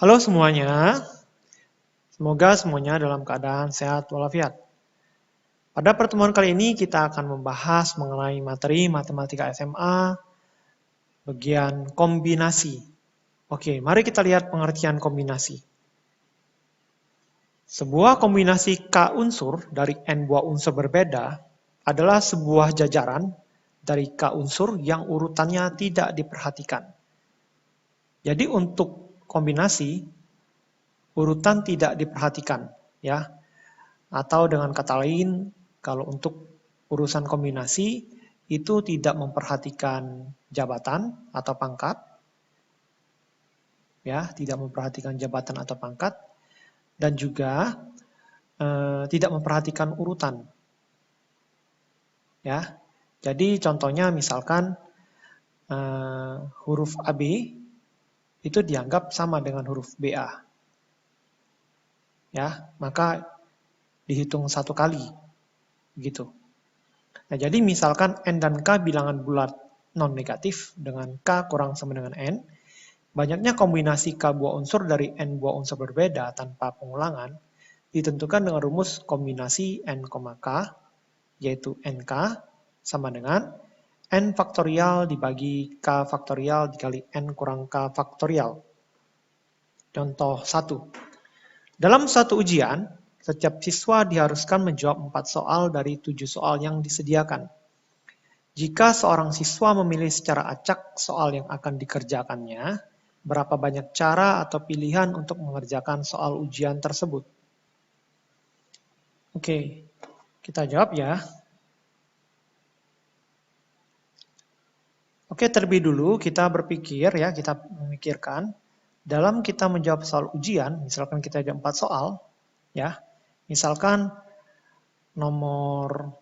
Halo semuanya, semoga semuanya dalam keadaan sehat walafiat. Pada pertemuan kali ini kita akan membahas mengenai materi matematika SMA bagian kombinasi. Oke, mari kita lihat pengertian kombinasi. Sebuah kombinasi K unsur dari N buah unsur berbeda adalah sebuah jajaran dari K unsur yang urutannya tidak diperhatikan. Jadi untuk kombinasi, urutan tidak diperhatikan, ya. Atau dengan kata lain, kalau untuk urusan kombinasi itu tidak memperhatikan jabatan atau pangkat, ya, tidak memperhatikan jabatan atau pangkat, dan juga tidak memperhatikan urutan, ya. Jadi contohnya misalkan huruf AB itu dianggap sama dengan huruf BA, ya, maka dihitung satu kali, gitu. Nah, jadi misalkan N dan K bilangan bulat non-negatif dengan K kurang sama dengan N, banyaknya kombinasi K buah unsur dari N buah unsur berbeda tanpa pengulangan ditentukan dengan rumus kombinasi N, K, yaitu NK sama dengan N faktorial dibagi K faktorial dikali N kurang K faktorial. Contoh 1. Dalam satu ujian, setiap siswa diharuskan menjawab 4 soal dari 7 soal yang disediakan. Jika seorang siswa memilih secara acak soal yang akan dikerjakannya, berapa banyak cara atau pilihan untuk mengerjakan soal ujian tersebut? Oke, kita jawab ya. Oke, terlebih dulu kita berpikir ya, kita memikirkan dalam kita menjawab soal ujian, misalkan kita ada 4 soal, ya. Misalkan nomor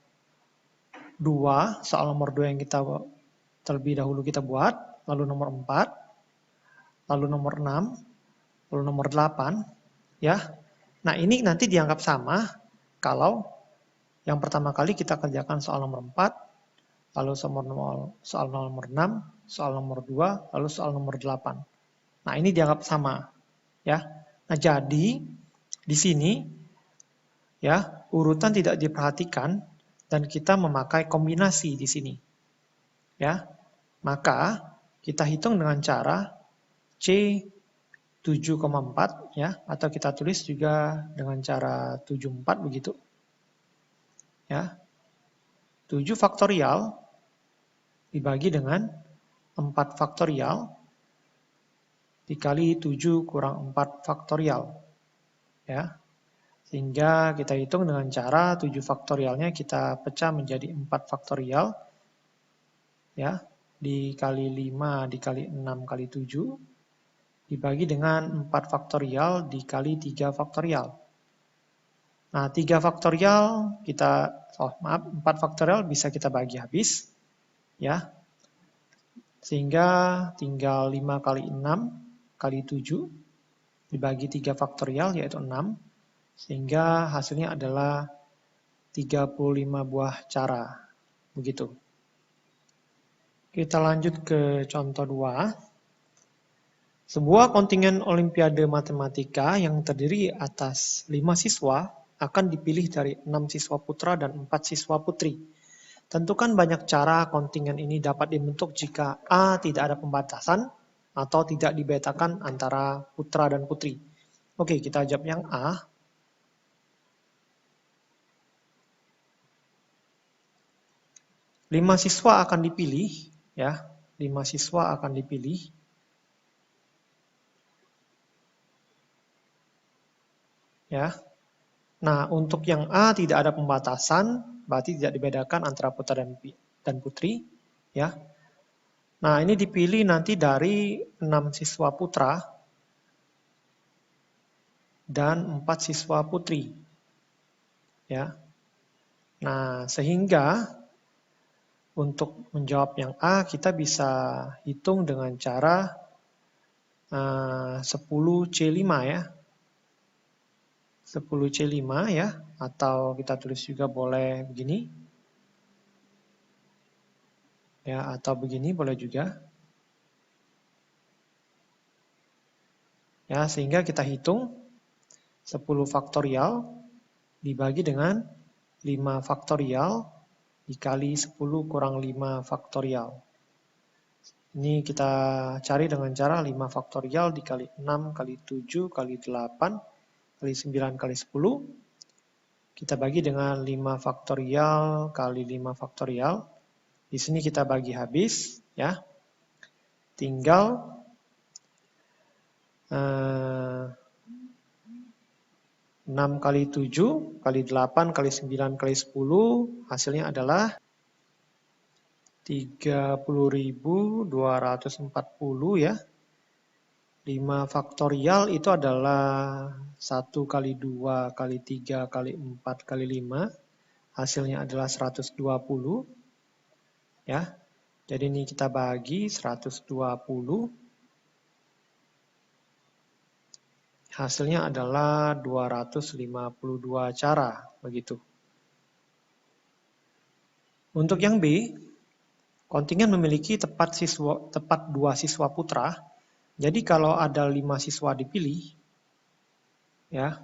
2, soal nomor 2 yang kita terlebih dahulu kita buat, lalu nomor 4, lalu nomor 6, lalu nomor 8, ya. Nah, ini nanti dianggap sama kalau yang pertama kali kita kerjakan soal nomor 4, lalu soal nomor 6, soal nomor 2, lalu soal nomor 8. Nah, ini dianggap sama, ya. Nah, jadi di sini ya, urutan tidak diperhatikan dan kita memakai kombinasi di sini. Ya. Maka kita hitung dengan cara C 7,4 ya, atau kita tulis juga dengan cara 74 begitu. Ya. 7 faktorial dibagi dengan 4 faktorial dikali 7 kurang 4 faktorial. Ya. Sehingga kita hitung dengan cara 7 faktorialnya kita pecah menjadi 4 faktorial. Ya, dikali 5 dikali 6 kali 7 dibagi dengan 4 faktorial dikali 3 faktorial. Nah, 3 faktorial 4 faktorial bisa kita bagi habis, ya. Sehingga tinggal 5 kali 6 kali 7 dibagi 3 faktorial yaitu 6. Sehingga hasilnya adalah 35 buah cara. Begitu. Kita lanjut ke contoh 2. Sebuah kontingen Olimpiade Matematika yang terdiri atas 5 siswa akan dipilih dari 6 siswa putra dan 4 siswa putri. Tentukan banyak cara kontingen ini dapat dibentuk jika A tidak ada pembatasan atau tidak dibedakan antara putra dan putri. Oke, kita jawab yang A. Lima siswa akan dipilih, ya. 5 siswa akan dipilih. Ya. Nah, untuk yang A tidak ada pembatasan, berarti tidak dibedakan antara putra dan putri, ya. Nah, ini dipilih nanti dari 6 siswa putra dan 4 siswa putri. Ya. Nah, sehingga untuk menjawab yang A kita bisa hitung dengan cara 10C5 ya. 10C5 ya, atau kita tulis juga boleh begini. Ya, atau begini boleh juga. Ya, sehingga kita hitung 10 faktorial dibagi dengan 5 faktorial dikali 10 kurang 5 faktorial. Ini kita cari dengan cara 5 faktorial dikali 6 kali 7 kali 8 kali 9 kali 10. Kita bagi dengan 5 faktorial kali 5 faktorial. Di sini kita bagi habis, ya. Tinggal 6 kali 7 kali 8 kali 9 kali 10 hasilnya adalah 30.240 ya. 5 faktorial itu adalah 1 kali 2 kali 3 kali 4 kali 5. Hasilnya adalah 120 ya. Jadi ini kita bagi 120. Hasilnya adalah 252 cara, begitu. Untuk yang B, kontingen memiliki tepat 2 siswa putra. Jadi kalau ada 5 siswa dipilih, ya,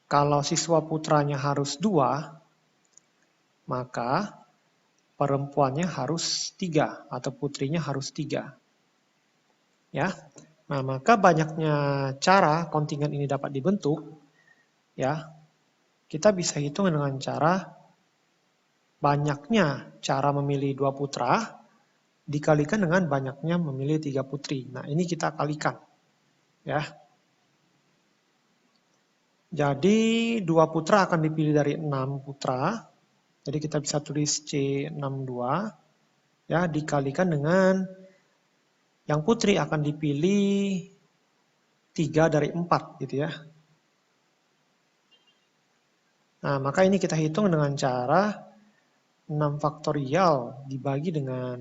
kalau siswa putranya harus 2, maka perempuannya harus 3 atau putrinya harus 3. Ya. Nah, maka banyaknya cara kontingen ini dapat dibentuk, ya. Kita bisa hitung dengan cara banyaknya cara memilih 2 putra dikalikan dengan banyaknya memilih 3 putri. Nah, ini kita kalikan. Ya. Jadi 2 putra akan dipilih dari 6 putra. Jadi kita bisa tulis C62 ya, dikalikan dengan yang putri akan dipilih 3 dari 4 gitu ya. Nah, maka ini kita hitung dengan cara 6 faktorial dibagi dengan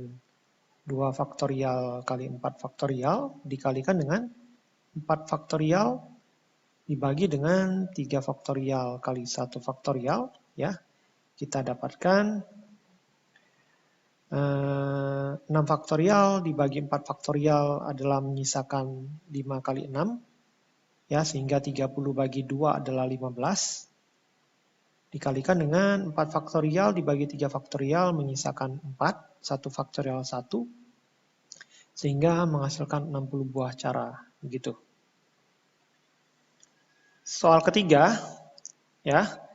2 faktorial kali 4 faktorial dikalikan dengan 4 faktorial dibagi dengan 3 faktorial kali 1 faktorial ya. Kita dapatkan 6 faktorial dibagi 4 faktorial adalah menyisakan 5 kali 6 ya, sehingga 30 bagi 2 adalah 15. Dikalikan dengan 4 faktorial dibagi 3 faktorial menyisakan 4, 1 faktorial 1, sehingga menghasilkan 60 buah cara, begitu. Soal ketiga, ya,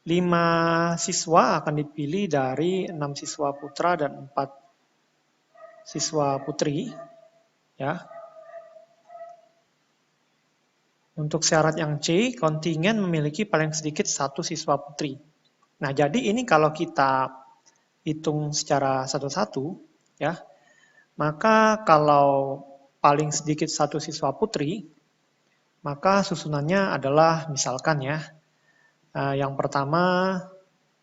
5 siswa akan dipilih dari 6 siswa putra dan 4 siswa putri, ya. Untuk syarat yang C, kontingen memiliki paling sedikit 1 siswa putri. Nah, jadi ini kalau kita hitung secara satu-satu, ya, maka kalau paling sedikit 1 siswa putri, maka susunannya adalah misalkan ya, yang pertama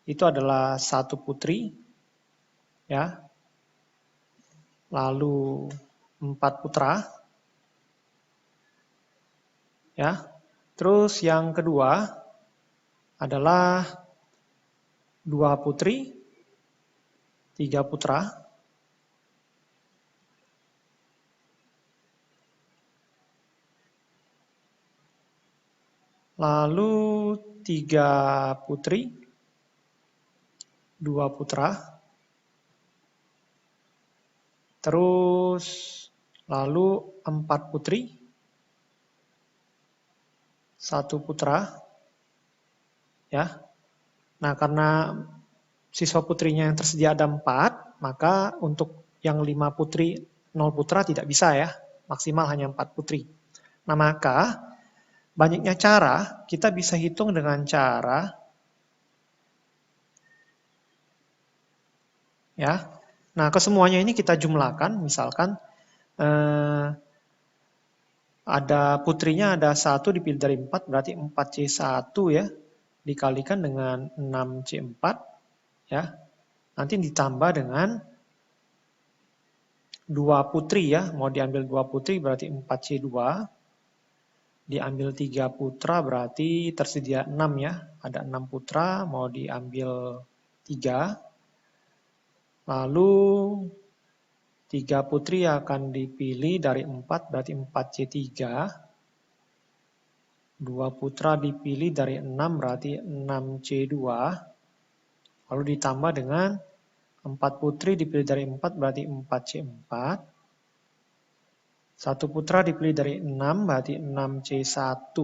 itu adalah 1 putri, ya, lalu 4 putra, ya, terus yang kedua adalah 2 putri, 3 putra, lalu 3 putri, 2 putra, terus lalu 4 putri, 1 putra, ya. Nah, karena siswa putrinya yang tersedia ada 4, maka untuk yang 5 putri, 0 putra tidak bisa ya, maksimal hanya 4 putri. Nah, maka banyaknya cara, kita bisa hitung dengan cara, ya. Nah, kesemuanya ini kita jumlahkan, misalkan ada putrinya ada 1 dipilih dari 4, berarti 4C1 ya, dikalikan dengan 6C4, ya. Nanti ditambah dengan 2 putri ya, mau diambil 2 putri berarti 4C2, diambil 3 putra berarti tersedia 6 ya, ada 6 putra, mau diambil 3, lalu 3 putri akan dipilih dari 4, berarti 4C3. 2 putra dipilih dari 6, berarti 6C2. Lalu ditambah dengan 4 putri dipilih dari 4, berarti 4C4. 1 putra dipilih dari 6, berarti 6C1.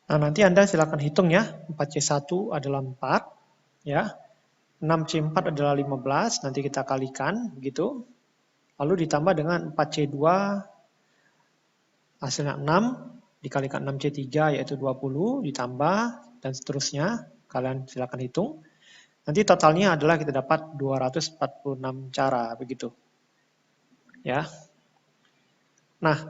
Nah, nanti Anda silakan hitung ya. 4C1 adalah 4, ya. 6C4 adalah 15, nanti kita kalikan, begitu. Lalu ditambah dengan 4C2, hasilnya 6, dikalikan 6C3, yaitu 20, ditambah, dan seterusnya. Kalian silakan hitung. Nanti totalnya adalah kita dapat 246 cara, begitu. Ya. Nah,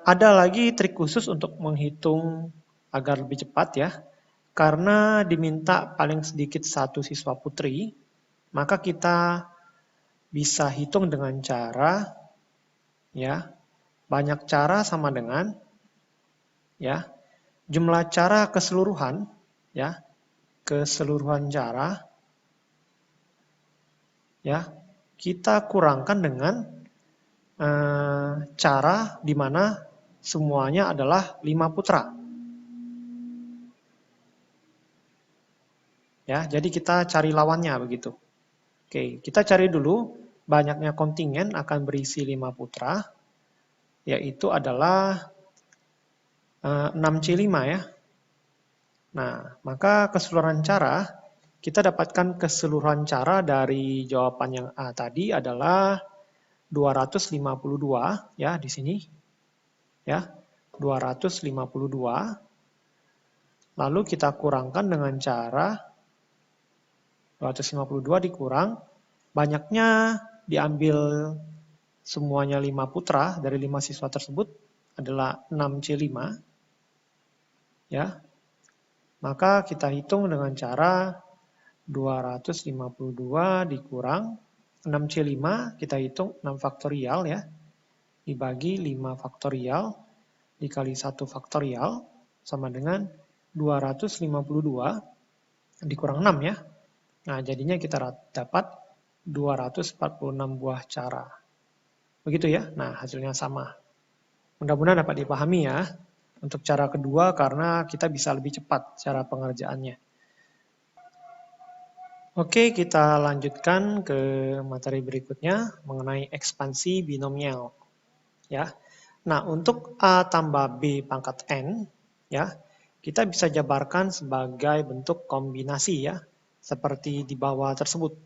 ada lagi trik khusus untuk menghitung agar lebih cepat ya. Karena diminta paling sedikit 1 siswa putri, maka kita bisa hitung dengan cara ya, banyak cara sama dengan ya, jumlah cara keseluruhan ya, keseluruhan cara ya, kita kurangkan dengan cara di mana semuanya adalah 5 putra. Ya, jadi kita cari lawannya begitu. Oke, kita cari dulu banyaknya kontingen akan berisi 5 putra, yaitu adalah 6C5 ya. Nah, maka keseluruhan cara, kita dapatkan keseluruhan cara dari jawaban yang A tadi adalah 252 ya di sini. Ya, 252. Lalu kita kurangkan dengan cara 252 dikurang, banyaknya diambil semuanya 5 putra dari 5 siswa tersebut adalah 6C5. Ya. Maka kita hitung dengan cara 252 dikurang 6C5, kita hitung 6 faktorial ya. Dibagi 5 faktorial dikali 1 faktorial sama dengan 252 dikurang 6 ya. Nah, jadinya kita dapat 246 buah cara. Begitu ya. Nah, hasilnya sama. Mudah-mudahan dapat dipahami ya. Untuk cara kedua karena kita bisa lebih cepat cara pengerjaannya. Oke, kita lanjutkan ke materi berikutnya mengenai ekspansi binomial. Ya. Nah, untuk A tambah B pangkat N, ya, kita bisa jabarkan sebagai bentuk kombinasi ya, seperti di bawah tersebut.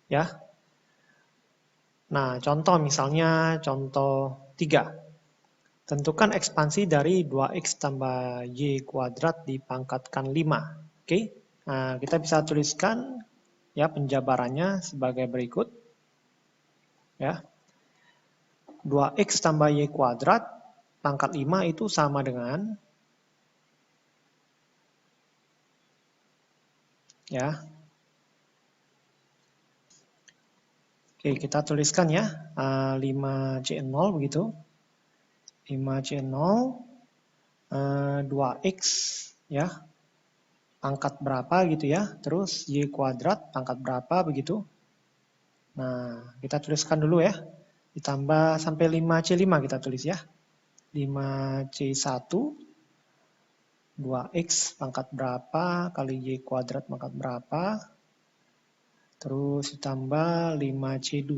Ya. Nah, contoh misalnya contoh 3. Tentukan ekspansi dari 2x tambah y kuadrat dipangkatkan 5. Oke. Nah, kita bisa tuliskan ya penjabarannya sebagai berikut. Ya. 2x tambah y kuadrat pangkat 5 itu sama dengan ya. Oke, kita tuliskan ya 5C0 begitu. 5C0 2x ya. Pangkat berapa gitu ya. Terus y kuadrat pangkat berapa begitu. Nah, kita tuliskan dulu ya. Ditambah sampai 5C5 kita tulis ya. 5C1 2x pangkat berapa kali y kuadrat pangkat berapa. Terus ditambah 5C2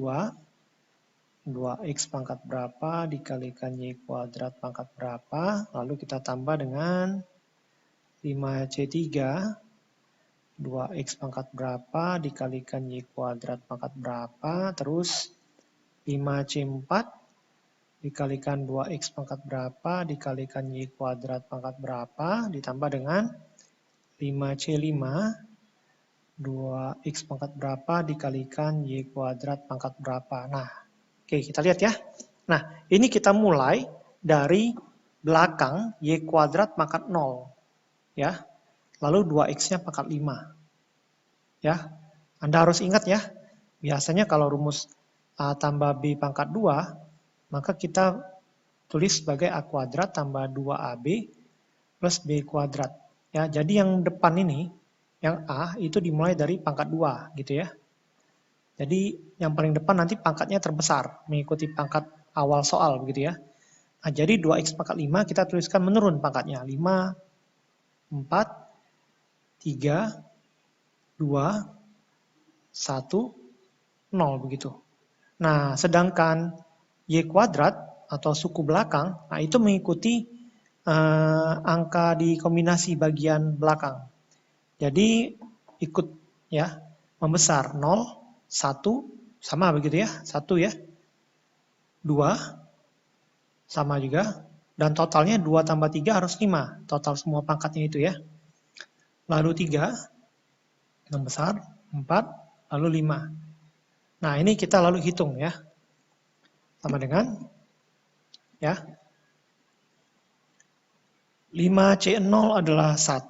2x pangkat berapa dikalikan y kuadrat pangkat berapa. Lalu kita tambah dengan 5C3 2x pangkat berapa dikalikan y kuadrat pangkat berapa. Terus 5C4 dikalikan 2x pangkat berapa dikalikan y kuadrat pangkat berapa. Ditambah dengan 5C5 2x pangkat berapa dikalikan y kuadrat pangkat berapa. Nah, oke kita lihat ya. Nah, ini kita mulai dari belakang y kuadrat pangkat 0. Ya. Lalu 2x-nya pangkat 5. Ya. Anda harus ingat ya. Biasanya kalau rumus A tambah B pangkat 2, maka kita tulis sebagai A kuadrat tambah 2AB plus B kuadrat. Ya, jadi yang depan ini, yang A itu dimulai dari pangkat 2 gitu ya. Jadi yang paling depan nanti pangkatnya terbesar, mengikuti pangkat awal soal begitu ya. Nah, jadi 2x pangkat 5 kita tuliskan menurun pangkatnya. 5, 4, 3, 2, 1, 0 begitu. Nah, sedangkan y kuadrat atau suku belakang, nah itu mengikuti angka di kombinasi bagian belakang. Jadi ikut ya, membesar 0, 1, sama begitu ya, 1 ya, 2, sama juga, dan totalnya 2 tambah 3 harus 5, total semua pangkatnya itu ya. Lalu 3, yang besar, 4, lalu 5. Nah ini kita lalu hitung ya, sama dengan ya 5C0 adalah 1,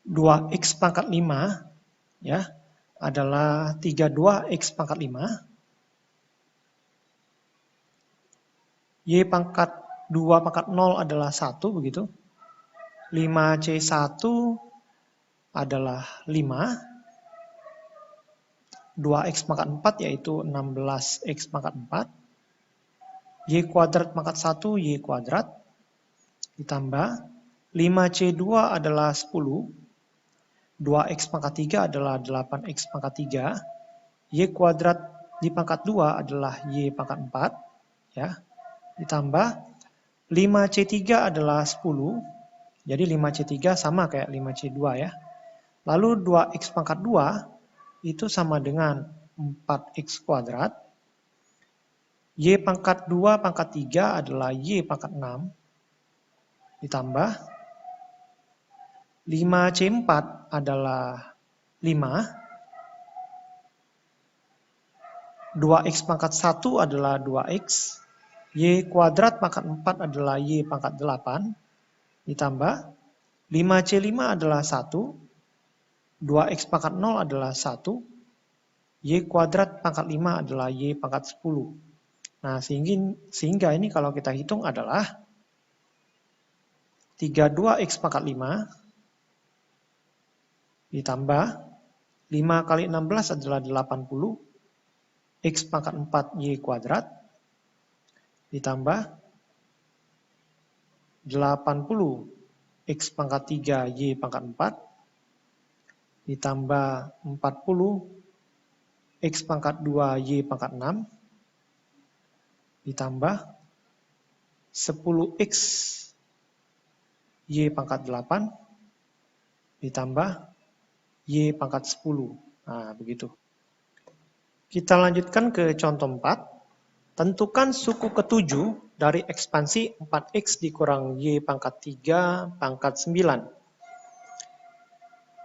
2x pangkat 5 ya adalah 32x pangkat 5, y pangkat 2 pangkat 0 adalah 1 begitu, 5C1 adalah 5, 2x pangkat 4 yaitu 16x pangkat 4, y kuadrat pangkat 1 y kuadrat, ditambah 5C2 adalah 10, 2x pangkat 3 adalah 8x pangkat 3, y kuadrat di pangkat 2 adalah y pangkat 4, ya, ditambah 5C3 adalah 10, jadi 5C3 sama kayak 5C2 ya. Lalu 2x pangkat 2 itu sama dengan 4x kuadrat, y pangkat 2 pangkat 3 adalah y pangkat 6, ditambah 5C4 adalah 5, 2x pangkat 1 adalah 2x, y kuadrat pangkat 4 adalah y pangkat 8, ditambah 5C5 adalah 1, 2x pangkat 0 adalah 1, y kuadrat pangkat 5 adalah y pangkat 10. Nah, sehingga ini kalau kita hitung adalah 32x pangkat 5 ditambah 5 kali 16 adalah 80, x pangkat 4 y kuadrat, ditambah 80 x pangkat 3 y pangkat 4, ditambah 40 x pangkat 2 y pangkat 6, ditambah 10x y pangkat 8, ditambah y pangkat 10. Nah, begitu. Kita lanjutkan ke contoh 4. Tentukan suku ketujuh dari ekspansi 4x dikurang y pangkat 3 pangkat 9.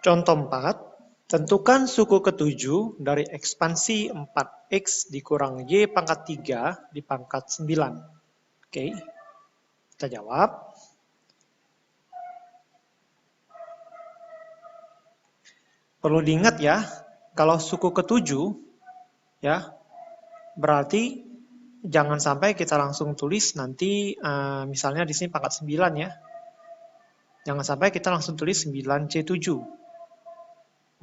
Contoh 4. Tentukan suku ketujuh dari ekspansi 4x dikurang y pangkat 3 di pangkat 9. Oke, kita jawab. Perlu diingat ya, kalau suku ketujuh, ya, berarti jangan sampai kita langsung tulis nanti, misalnya di sini pangkat 9 ya. Jangan sampai kita langsung tulis 9C7.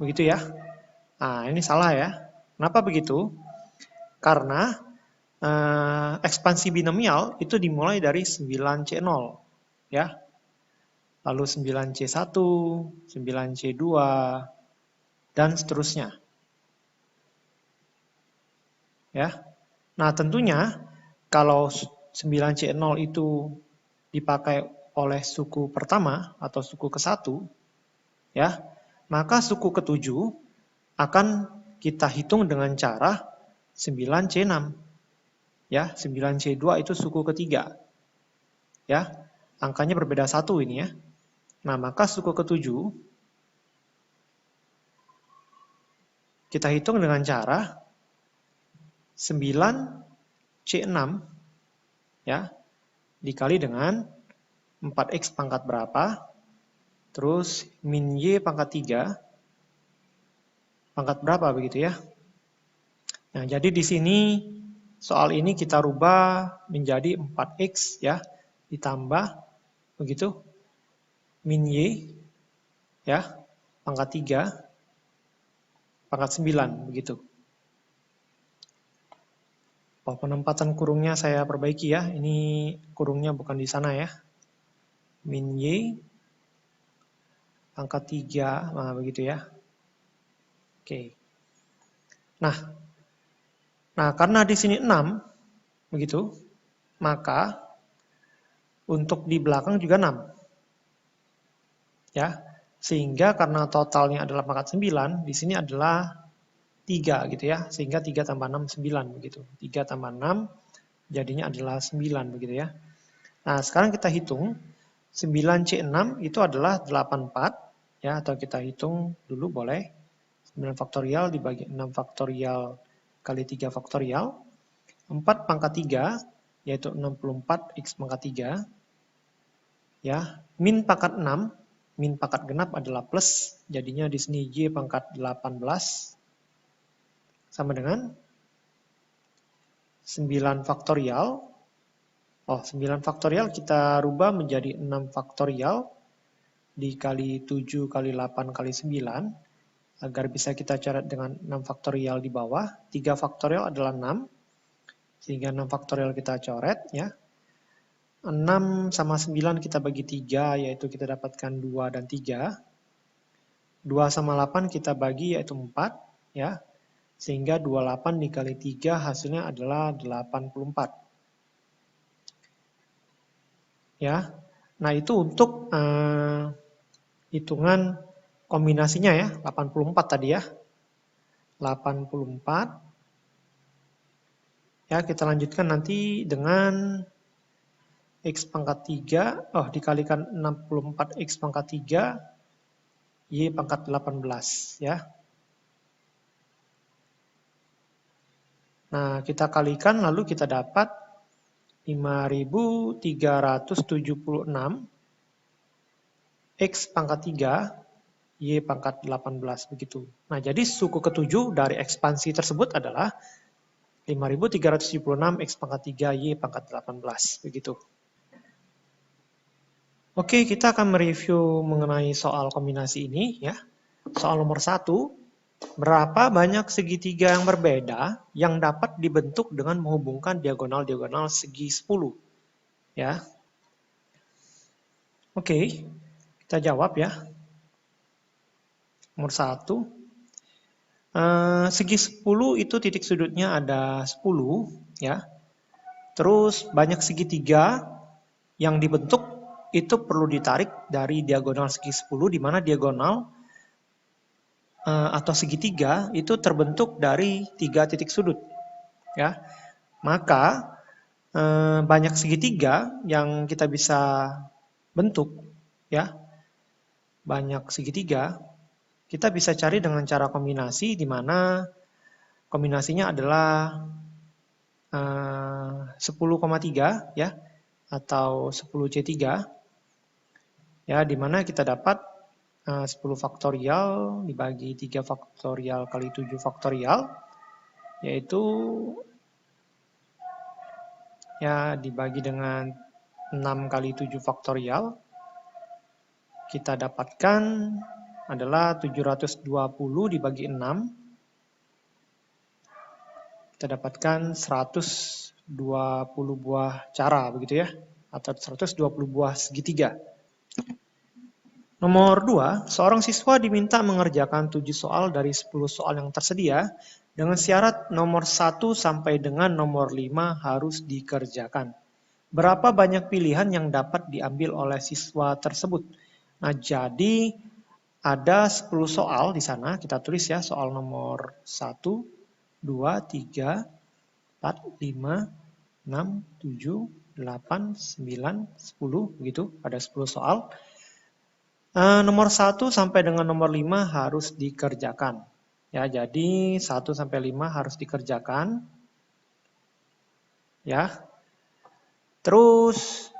Begitu ya. Nah, ini salah ya. Kenapa begitu? Karena ekspansi binomial itu dimulai dari 9C0. Ya. Lalu 9C1, 9C2, dan seterusnya. Ya. Nah, tentunya kalau 9C0 itu dipakai oleh suku pertama atau suku ke-1, ya, maka suku ke-7 akan kita hitung dengan cara 9C6. Ya, 9C2 itu suku ketiga. Ya, angkanya berbeda 1 ini ya. Nah, maka suku ke-7 kita hitung dengan cara 9C6 ya dikali dengan 4x pangkat berapa, terus min y pangkat 3 pangkat berapa begitu ya. Nah, jadi di sini soal ini kita rubah menjadi 4x ya ditambah begitu min y ya pangkat 3 pangkat 9, begitu. Oh, penempatan kurungnya saya perbaiki ya. Ini kurungnya bukan di sana ya. Min Y pangkat 3, nah begitu ya. Oke. Nah, karena di sini 6, begitu, maka untuk di belakang juga 6. Ya, sehingga karena totalnya adalah pangkat 9, di sini adalah 3 gitu ya. Sehingga 3 tambah 6, 9 begitu. 3 tambah 6 jadinya adalah 9 begitu ya. Nah, sekarang kita hitung 9C6 itu adalah 84 ya, atau kita hitung dulu boleh. 9 faktorial dibagi 6 faktorial kali 3 faktorial. 4 pangkat 3 yaitu 64 X pangkat 3 ya, min pangkat 6, min pangkat genap adalah plus, jadinya di sini Y pangkat 18 sama dengan 9 faktorial. Oh, 9 faktorial kita rubah menjadi 6 faktorial dikali 7 kali 8 kali 9 agar bisa kita coret dengan 6 faktorial di bawah. 3 faktorial adalah 6, sehingga 6 faktorial kita coret ya. 6 sama 9 kita bagi 3, yaitu kita dapatkan 2 dan 3. 2 sama 8 kita bagi, yaitu 4 ya. Sehingga 28 dikali 3 hasilnya adalah 84. Ya. Nah, itu untuk hitungan kombinasinya ya, 84 tadi ya. 84. Ya, kita lanjutkan nanti dengan X pangkat 3, dikalikan 64 X pangkat 3, Y pangkat 18 ya. Nah, kita kalikan lalu kita dapat 5.376 X pangkat 3, Y pangkat 18 begitu. Nah, jadi suku ketujuh dari ekspansi tersebut adalah 5.376 X pangkat 3, Y pangkat 18 begitu. Oke, kita akan mereview mengenai soal kombinasi ini ya. Soal nomor 1, berapa banyak segitiga yang berbeda yang dapat dibentuk dengan menghubungkan diagonal-diagonal segi 10? Ya. Oke, kita jawab ya. Nomor 1. Segi 10 itu titik sudutnya ada 10 ya. Terus banyak segitiga yang dibentuk itu perlu ditarik dari diagonal segi 10, di mana diagonal atau segitiga itu terbentuk dari 3 titik sudut ya. Maka banyak segitiga yang kita bisa bentuk ya. Banyak segitiga kita bisa cari dengan cara kombinasi, di mana kombinasinya adalah 10,3 ya, atau 10C3 ya, di mana kita dapat 10 faktorial dibagi 3 faktorial kali 7 faktorial, yaitu ya dibagi dengan 6 kali 7 faktorial, kita dapatkan adalah 720 dibagi 6, kita dapatkan 120 buah cara begitu ya, atau 120 buah segitiga. Nomor 2, seorang siswa diminta mengerjakan 7 soal dari 10 soal yang tersedia dengan syarat nomor 1 sampai dengan nomor 5 harus dikerjakan. Berapa banyak pilihan yang dapat diambil oleh siswa tersebut? Nah, jadi ada 10 soal di sana, kita tulis ya, soal nomor 1, 2, 3, 4, 5, 6, 7, 8, 9, 10, begitu, ada 10 soal. Nomor 1 sampai dengan nomor 5 harus dikerjakan. Ya, jadi 1 sampai 5 harus dikerjakan. Ya. Terus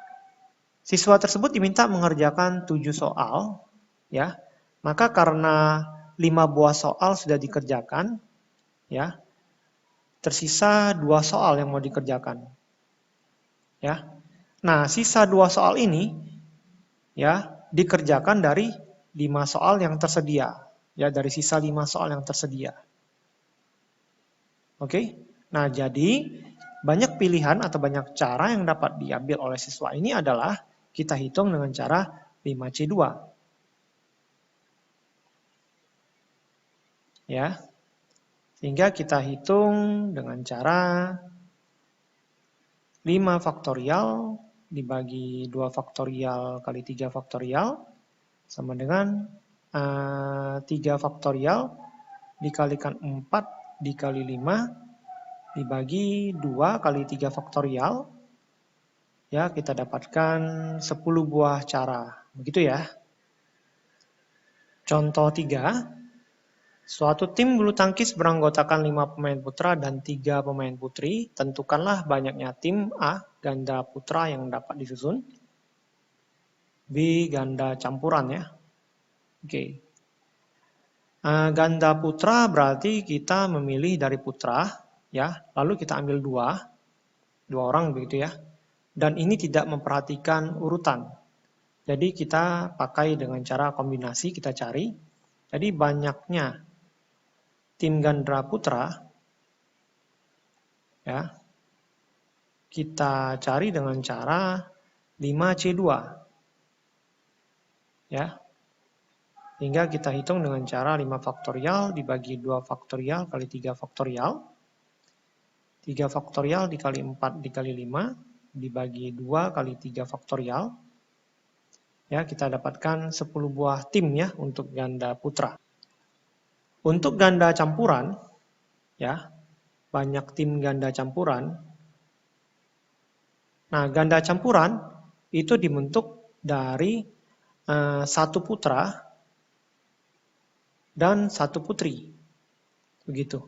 siswa tersebut diminta mengerjakan 7 soal, ya. Maka karena 5 buah soal sudah dikerjakan, ya. Tersisa 2 soal yang mau dikerjakan. Ya. Nah, sisa 2 soal ini ya dikerjakan dari 5 soal yang tersedia. ya dari sisa 5 soal yang tersedia. Oke, nah jadi banyak pilihan atau banyak cara yang dapat diambil oleh siswa ini adalah kita hitung dengan cara 5C2. Ya, sehingga kita hitung dengan cara 5 faktorial dibagi 2 faktorial kali 3 faktorial sama dengan 3 faktorial dikalikan 4 dikali 5 dibagi 2 kali 3 faktorial. Ya, kita dapatkan 10 buah cara. Begitu ya. Contoh 3. Suatu tim bulu tangkis beranggotakan 5 pemain putra dan 3 pemain putri. Tentukanlah banyaknya tim A, ganda putra yang dapat disusun. B, ganda campuran ya. Oke. Ganda putra berarti kita memilih dari putra, ya. Lalu kita ambil 2 orang begitu ya. Dan ini tidak memperhatikan urutan. Jadi kita pakai dengan cara kombinasi, kita cari. Jadi banyaknya tim ganda putra, ya, kita cari dengan cara 5C2. Ya. Hingga kita hitung dengan cara 5 faktorial dibagi 2 faktorial kali 3 faktorial. 3 faktorial dikali 4 dikali 5 dibagi 2 kali 3 faktorial. Ya, kita dapatkan 10 buah tim ya untuk ganda putra. Untuk ganda campuran, ya, banyak tim ganda campuran. Nah, ganda campuran itu dibentuk dari 1 putra dan 1 putri. Begitu.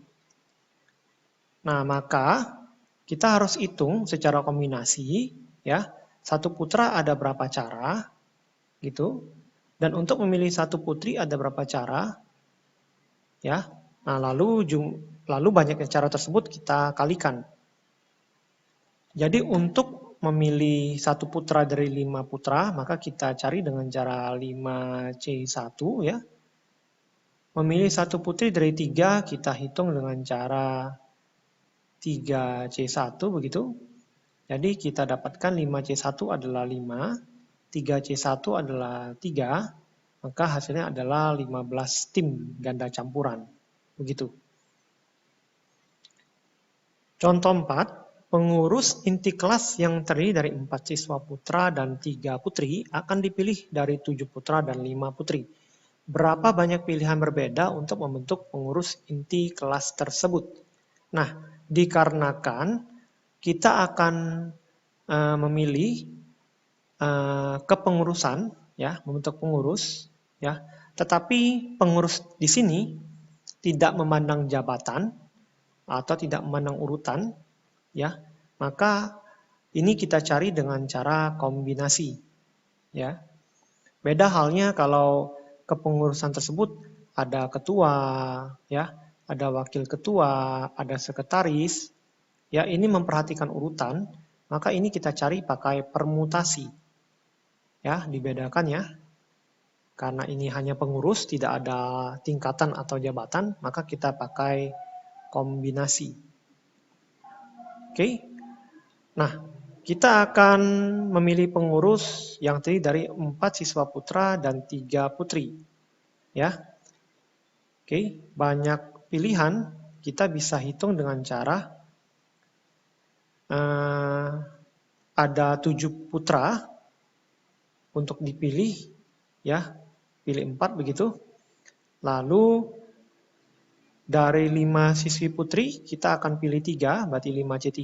Nah, maka kita harus hitung secara kombinasi, ya. 1 putra ada berapa cara, gitu. Dan untuk memilih 1 putri ada berapa cara, ya. Nah, lalu banyaknya cara tersebut kita kalikan. Jadi untuk memilih 1 putra dari 5 putra, maka kita cari dengan cara 5C1 ya. Memilih 1 putri dari 3, kita hitung dengan cara 3C1 begitu. Jadi kita dapatkan 5C1 adalah 5, 3C1 adalah 3, maka hasilnya adalah 15 tim ganda campuran. Begitu. Contoh 4, pengurus inti kelas yang terdiri dari 4 siswa putra dan 3 putri akan dipilih dari 7 putra dan 5 putri. Berapa banyak pilihan berbeda untuk membentuk pengurus inti kelas tersebut? Nah, dikarenakan kita akan memilih kepengurusan, ya, membentuk pengurus, ya. Tetapi pengurus di sini tidak memandang jabatan atau tidak memandang urutan, ya. Maka ini kita cari dengan cara kombinasi, ya. Beda halnya kalau kepengurusan tersebut ada ketua, ya, ada wakil ketua, ada sekretaris, ya, ini memperhatikan urutan, maka ini kita cari pakai permutasi. Ya, dibedakan ya. Karena ini hanya pengurus, tidak ada tingkatan atau jabatan, maka kita pakai kombinasi. Oke. Nah, kita akan memilih pengurus yang terdiri dari 4 siswa putra dan 3 putri. Ya. Oke, banyak pilihan, kita bisa hitung dengan cara ada 7 putra untuk dipilih, ya, pilih 4 begitu. Lalu dari 5 siswi putri kita akan pilih 3, berarti 5C3.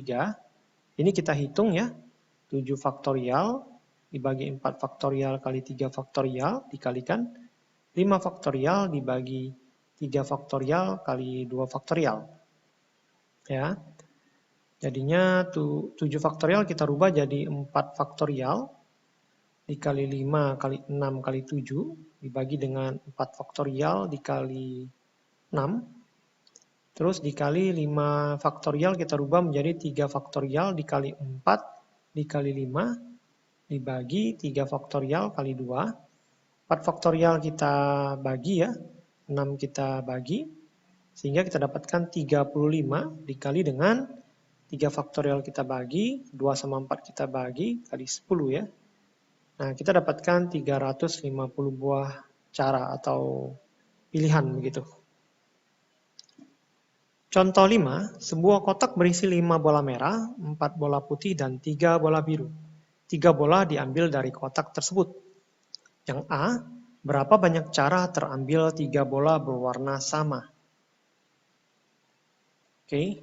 Ini kita hitung ya, 7 faktorial dibagi 4 faktorial kali 3 faktorial dikalikan 5 faktorial dibagi 3 faktorial kali 2 faktorial. Ya. Jadinya 7 faktorial kita rubah jadi 4 faktorial dikali 5 kali 6 kali 7 dibagi dengan 4 faktorial dikali 6. Terus dikali 5 faktorial kita rubah menjadi 3 faktorial dikali 4 dikali 5 dibagi 3 faktorial kali 2. 4 faktorial kita bagi ya. 6 kita bagi, sehingga kita dapatkan 35 dikali dengan 3 faktorial kita bagi, 2 sama 4 kita bagi, kali 10 ya. Nah, kita dapatkan 350 buah cara atau pilihan begitu. Contoh 5, sebuah kotak berisi 5 bola merah, 4 bola putih, dan 3 bola biru. 3 bola diambil dari kotak tersebut. Yang A, berapa banyak cara terambil 3 bola berwarna sama? Oke.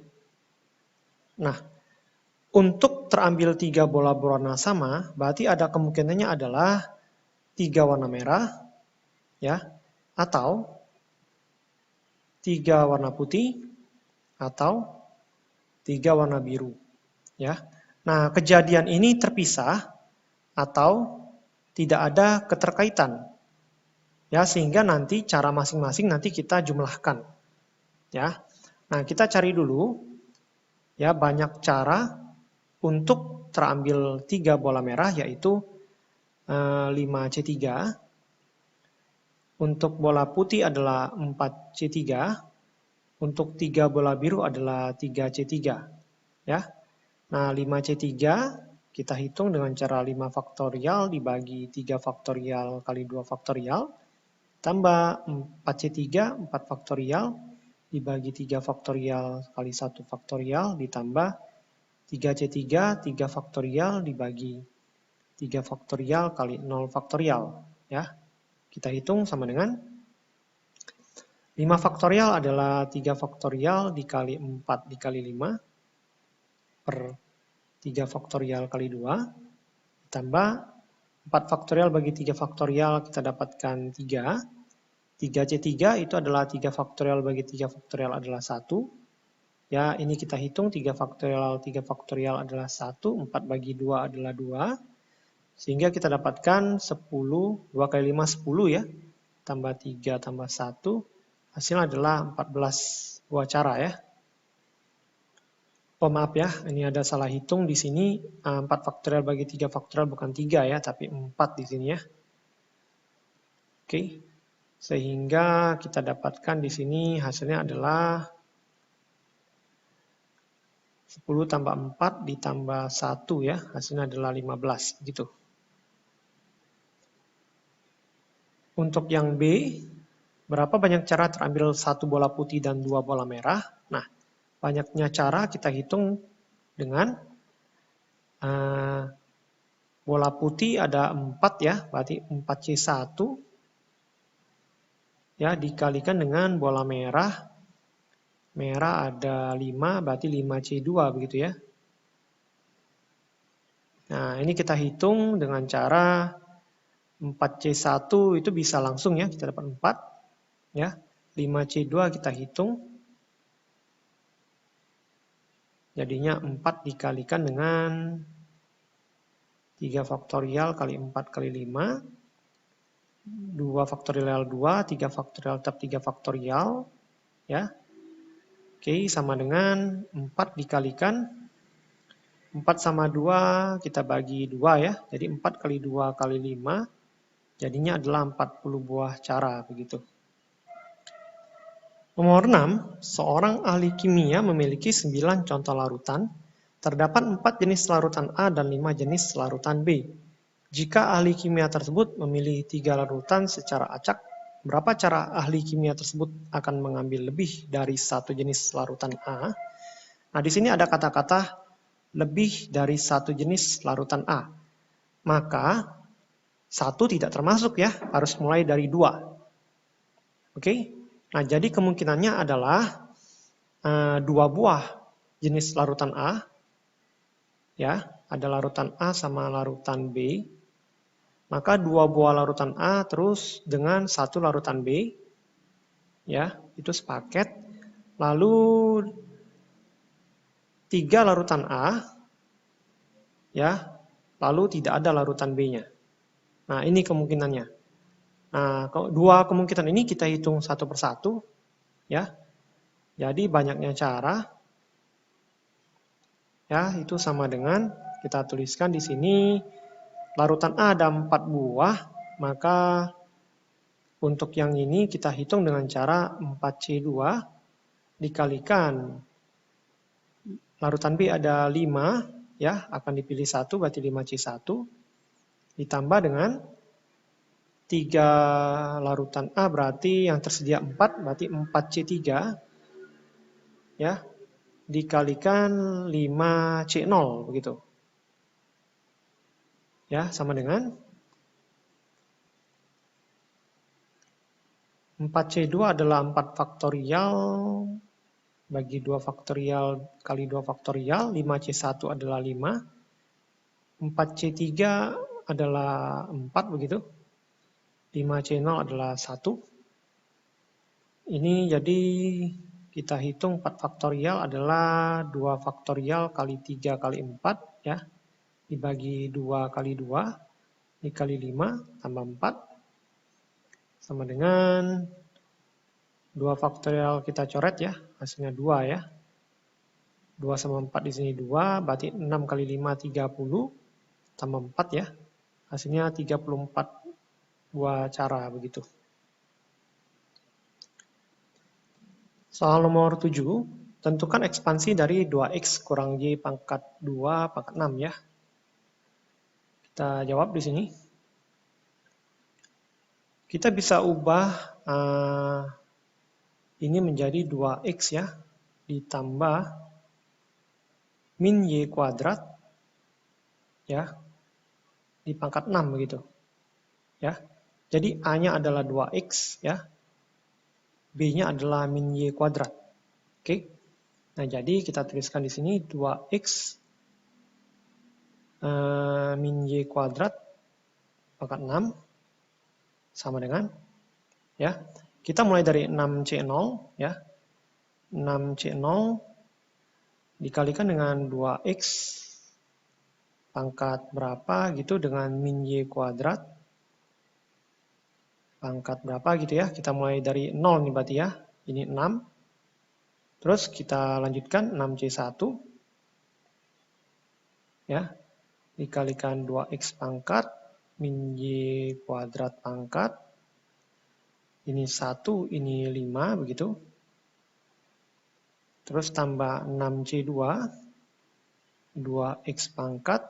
Nah, untuk terambil 3 bola berwarna sama, berarti ada kemungkinannya adalah 3 warna merah, ya, atau 3 warna putih, atau 3 warna biru, ya. Nah, kejadian ini terpisah atau tidak ada keterkaitan, ya, sehingga nanti cara masing-masing nanti kita jumlahkan, ya. Nah, kita cari dulu, ya, banyak cara untuk terambil 3 bola merah, yaitu 5C3. Untuk bola putih adalah 4C3. Untuk 3 bola biru adalah 3C3. Ya. Nah, 5C3 kita hitung dengan cara 5 faktorial dibagi 3 faktorial kali 2 faktorial. Tambah 4C3, 4 faktorial dibagi 3 faktorial kali 1 faktorial. Ditambah 3C3, 3 faktorial dibagi 3 faktorial kali 0 faktorial. Ya. Kita hitung sama dengan 5 faktorial adalah 3 faktorial dikali 4 dikali 5 per 3 faktorial kali 2. Ditambah 4 faktorial bagi 3 faktorial kita dapatkan 3. 3C3 itu adalah 3 faktorial bagi 3 faktorial adalah 1. Ya, ini kita hitung 3 faktorial adalah 1, 4 bagi 2 adalah 2. Sehingga kita dapatkan 10, 2 kali 5, 10 ya. Tambah 3, tambah 1. Hasilnya adalah 14 buah cara ya. Oh maaf ya, ini ada salah hitung di sini. 4 faktorial bagi 3 faktorial bukan 3 ya, tapi 4 di sini ya. Oke. Sehingga kita dapatkan di sini hasilnya adalah 10 tambah 4 ditambah 1 ya, hasilnya adalah 15 gitu. Untuk yang B, berapa banyak cara terambil 1 bola putih dan 2 bola merah? Nah, banyaknya cara kita hitung dengan bola putih ada 4 ya, berarti 4C1 ya, dikalikan dengan bola merah. Merah ada 5, berarti 5C2 begitu ya. Nah, ini kita hitung dengan cara 4C1 itu bisa langsung ya, kita dapat 4 ya. 5C2 kita hitung. Jadinya 4 dikalikan dengan 3 faktorial kali 4 kali 5. 2 faktorial 2, 3 faktorial tetap 3 faktorial. Ya. Oke, sama dengan 4 dikalikan. 4 sama 2 kita bagi 2 ya. Jadi 4 kali 2 kali 5. Jadinya adalah 40 buah cara begitu. Nomor 6, seorang ahli kimia memiliki 9 contoh larutan. Terdapat 4 jenis larutan A dan 5 jenis larutan B. Jika ahli kimia tersebut memilih 3 larutan secara acak, berapa cara ahli kimia tersebut akan mengambil lebih dari 1 jenis larutan A? Nah, di sini ada kata-kata lebih dari 1 jenis larutan A. Maka 1 tidak termasuk ya, harus mulai dari 2. Oke? Nah, jadi kemungkinannya adalah 2 buah jenis larutan A. Ya, ada larutan A sama larutan B. Maka 2 buah larutan A terus dengan 1 larutan B. Ya, itu sepaket. Lalu 3 larutan A. Ya, lalu tidak ada larutan B-nya. Nah, ini kemungkinannya. Nah, 2 kemungkinan ini kita hitung satu persatu. Ya, jadi banyaknya cara. Ya, itu sama dengan kita tuliskan di sini larutan A ada 4 buah, maka Untuk yang ini kita hitung dengan cara 4C2 dikalikan larutan B ada 5, ya, akan dipilih 1, berarti 5C1, ditambah dengan 3 larutan A, berarti yang tersedia 4, berarti 4C3, ya, dikalikan 5C0, begitu. Ya, sama dengan 4C2 adalah 4 faktorial bagi 2 faktorial kali 2 faktorial, 5C1 adalah 5, 4C3 adalah 4, begitu. 5C0 adalah 1. Ini jadi kita hitung 4 faktorial adalah 2 faktorial kali 3 kali 4, ya. Dibagi 2 kali 2, dikali 5 tambah 4, sama dengan 2 faktorial kita coret, ya, hasilnya 2, ya. 2 sama 4 di sini 2, berarti 6 kali 5, 30, tambah 4, ya. Hasilnya 34 buah cara, begitu. Soal nomor 7, tentukan ekspansi dari 2x kurang y pangkat 2 pangkat 6, ya. Kita jawab di sini. Kita bisa ubah ini menjadi 2x, ya, ditambah min y kuadrat, ya, di pangkat 6, begitu. Ya. Jadi A-nya adalah 2x, ya. B-nya adalah min y kuadrat. Oke. Nah, jadi kita tuliskan di sini 2x min y kuadrat pangkat 6 sama dengan, ya, kita mulai dari 6C0, ya. 6C0 dikalikan dengan 2x pangkat berapa gitu dengan min y kuadrat pangkat berapa gitu, ya. Kita mulai dari 0 nih berarti, ya. Ini 6. Terus kita lanjutkan 6C1, ya. Dikalikan 2x pangkat min y kuadrat pangkat. Ini 1, ini 5, begitu. Terus tambah 6C2, 2x pangkat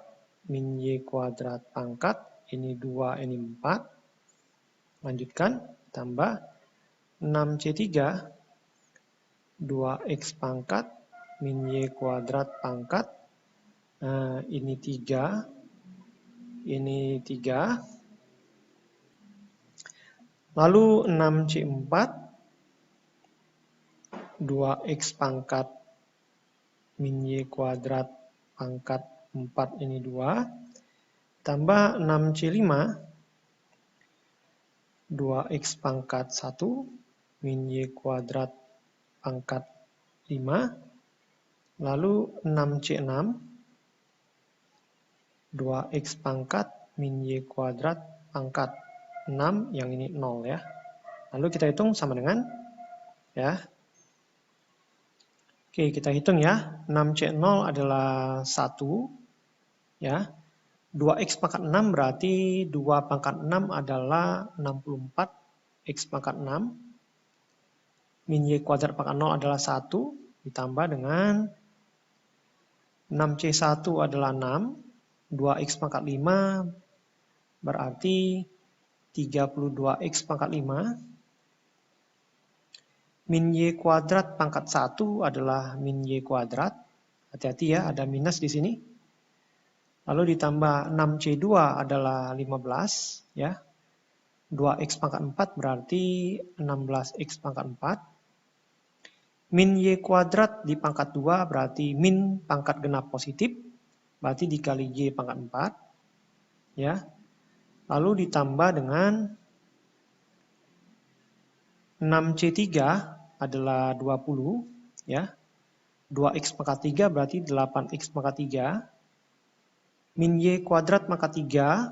min y kuadrat pangkat. Ini 2, ini 4. Lanjutkan, tambah 6C3, 2x pangkat min y kuadrat pangkat. Ini 3, ini 3. Lalu 6C4, 2x pangkat min y kuadrat pangkat 4, ini 2. Tambah 6C5, 2x pangkat 1 min y kuadrat pangkat 5. Lalu 6C6, 2x pangkat min y kuadrat pangkat 6, yang ini 0, ya. Lalu kita hitung sama dengan, ya. Oke, kita hitung, ya. 6C0 adalah 1, ya. 2x pangkat 6 berarti 2 pangkat 6 adalah 64 x pangkat 6. Min y kuadrat pangkat 0 adalah 1, ditambah dengan 6C1 adalah 6. 2x pangkat 5 berarti 32x pangkat 5. Min y kuadrat pangkat 1 adalah min y kuadrat. Hati-hati, ya, ada minus di sini. Lalu ditambah 6C2 adalah 15, ya. 2x pangkat 4 berarti 16x pangkat 4. Min y kuadrat di pangkat 2 berarti min pangkat genap positif. Berarti dikali y pangkat 4. Ya. Lalu ditambah dengan 6C3 adalah 20. Ya. 2x pangkat 3 berarti 8x pangkat 3. Min y kuadrat pangkat 3,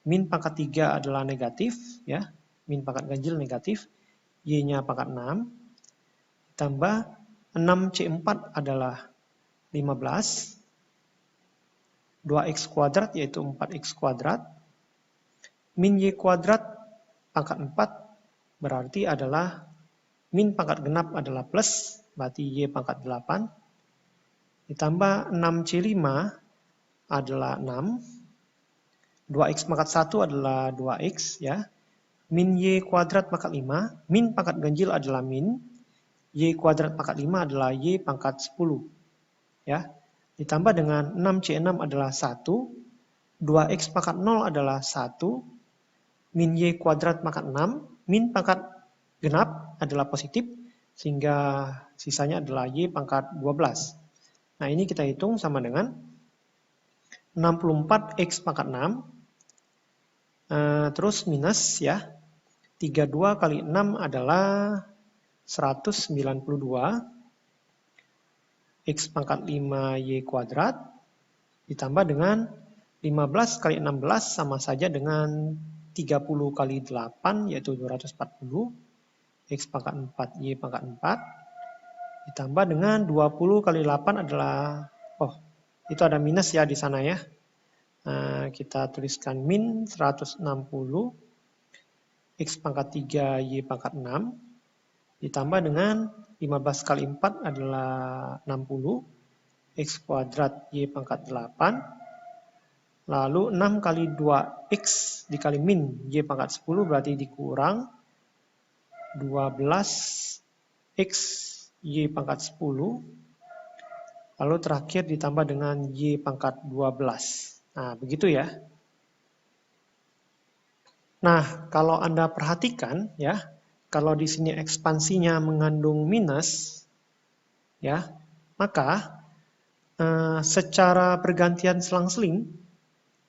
min pangkat 3 adalah negatif, ya. Min pangkat ganjil negatif, y-nya pangkat 6. Tambah 6C4 adalah 15. 2x kuadrat yaitu 4x kuadrat. Min y kuadrat pangkat 4 berarti adalah min pangkat genap adalah plus, berarti Y pangkat 8. Ditambah 6C5 adalah 6. 2X pangkat 1 adalah 2X ya. Min Y kuadrat pangkat 5. Min pangkat ganjil adalah min. Y kuadrat pangkat 5 adalah Y pangkat 10. Ya. Ditambah dengan 6C6 adalah 1. 2X pangkat 0 adalah 1. Min Y kuadrat pangkat 6. Min pangkat genap adalah positif. Sehingga sisanya adalah Y pangkat 12. Nah ini kita hitung sama dengan 64X pangkat 6. Terus minus ya. 32 kali 6 adalah 192. X pangkat 5 Y kuadrat. Ditambah dengan 15 kali 16 sama saja dengan 30 kali 8 yaitu 240. X pangkat 4 Y pangkat 4. Ditambah dengan 20 kali 8 adalah, itu ada minus ya di sana ya. Kita tuliskan min 160. X pangkat 3 Y pangkat 6. Ditambah dengan 15 kali 4 adalah 60. X kuadrat Y pangkat 8. Lalu 6 kali 2X dikali min Y pangkat 10 berarti dikurang 12X Y pangkat 10. Lalu terakhir ditambah dengan Y pangkat 12. Nah, begitu ya. Nah, kalau Anda perhatikan ya, kalau di sini ekspansinya mengandung minus, ya, maka secara bergantian selang-seling,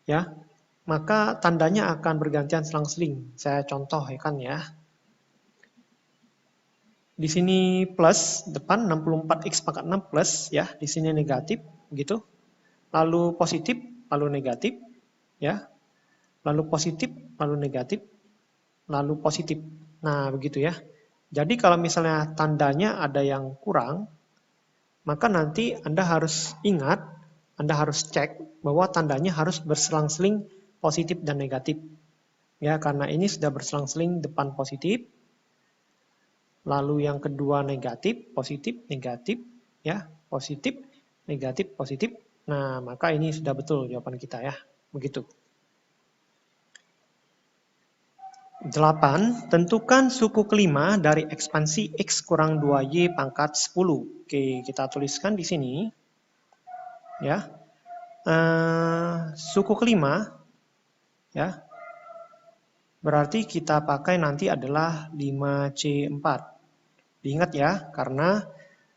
ya, maka tandanya akan bergantian selang-seling. Saya contoh ya kan ya. Di sini plus depan 64X pangkat 6 plus ya, di sini negatif begitu. Lalu positif, lalu negatif ya. Lalu positif, lalu negatif, lalu positif. Nah, begitu ya. Jadi kalau misalnya tandanya ada yang kurang, maka nanti Anda harus ingat, Anda harus cek bahwa tandanya harus berselang-seling positif dan negatif. Ya, karena ini sudah berselang-seling depan positif, lalu yang kedua negatif, positif, negatif, ya, positif, negatif, positif. Nah, maka ini sudah betul jawaban kita ya. Begitu. 8. Tentukan suku kelima dari ekspansi X kurang 2Y pangkat 10. Oke, kita tuliskan di sini. Ya. Suku kelima, ya, berarti kita pakai nanti adalah 5C4. Diingat ya, karena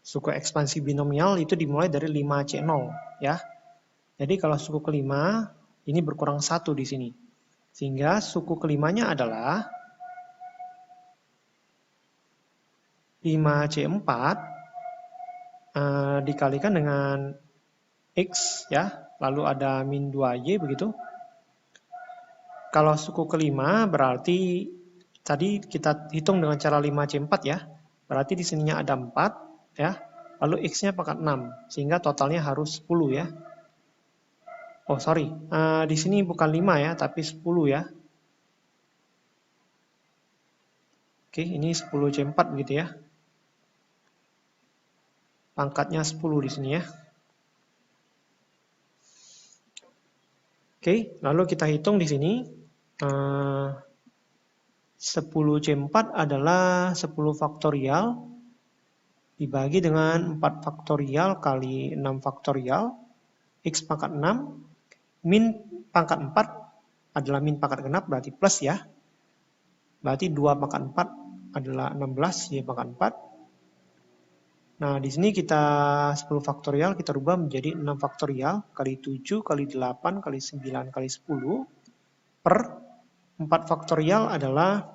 suku ekspansi binomial itu dimulai dari 5C0. Ya. Jadi kalau suku kelima, ini berkurang 1 di sini. Sehingga suku kelimanya adalah 5C4 dikalikan dengan X ya, lalu ada min 2Y begitu. Kalau suku kelima berarti tadi kita hitung dengan cara 5C4 ya. Berarti di sininya ada 4 ya. Lalu X-nya pangkat 6 sehingga totalnya harus 10 ya. Oh sorry, di sini bukan 5 ya, tapi 10 ya. Oke, ini 10C4 begitu ya. Pangkatnya 10 di sini ya. Oke, lalu kita hitung di sini. 10C4 adalah 10 faktorial dibagi dengan 4 faktorial kali 6 faktorial. X pangkat 6. Min pangkat 4 adalah min pangkat genap berarti plus ya. Berarti 2 pangkat 4 adalah 16 Y pangkat 4. Nah, di sini kita 10 faktorial kita rubah menjadi 6 faktorial kali 7 kali 8 kali 9 kali 10 per 4 faktorial adalah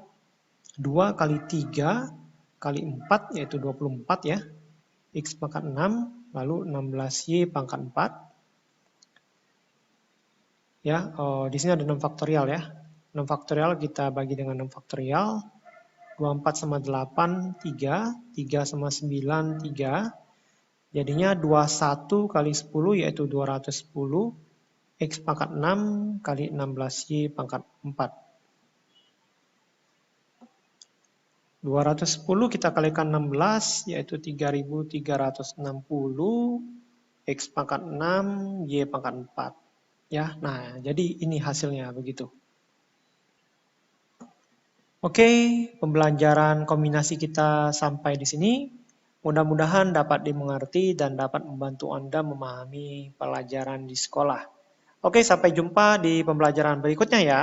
2 kali 3 kali 4 yaitu 24 ya. X pangkat 6 lalu 16Y pangkat 4. Ya, di sini ada 6 faktorial ya. 6 faktorial kita bagi dengan 6 faktorial. 24 sama 8, 3. 3 sama 9, 3. Jadinya 21 kali 10 yaitu 210. X pangkat 6 kali 16Y pangkat 4. 210 kita kalikan 16, yaitu 3.360, X pangkat 6, Y pangkat 4. Ya, nah, jadi ini hasilnya begitu. Oke, pembelajaran kombinasi kita sampai di sini. Mudah-mudahan dapat dimengerti dan dapat membantu Anda memahami pelajaran di sekolah. Oke, sampai jumpa di pembelajaran berikutnya ya.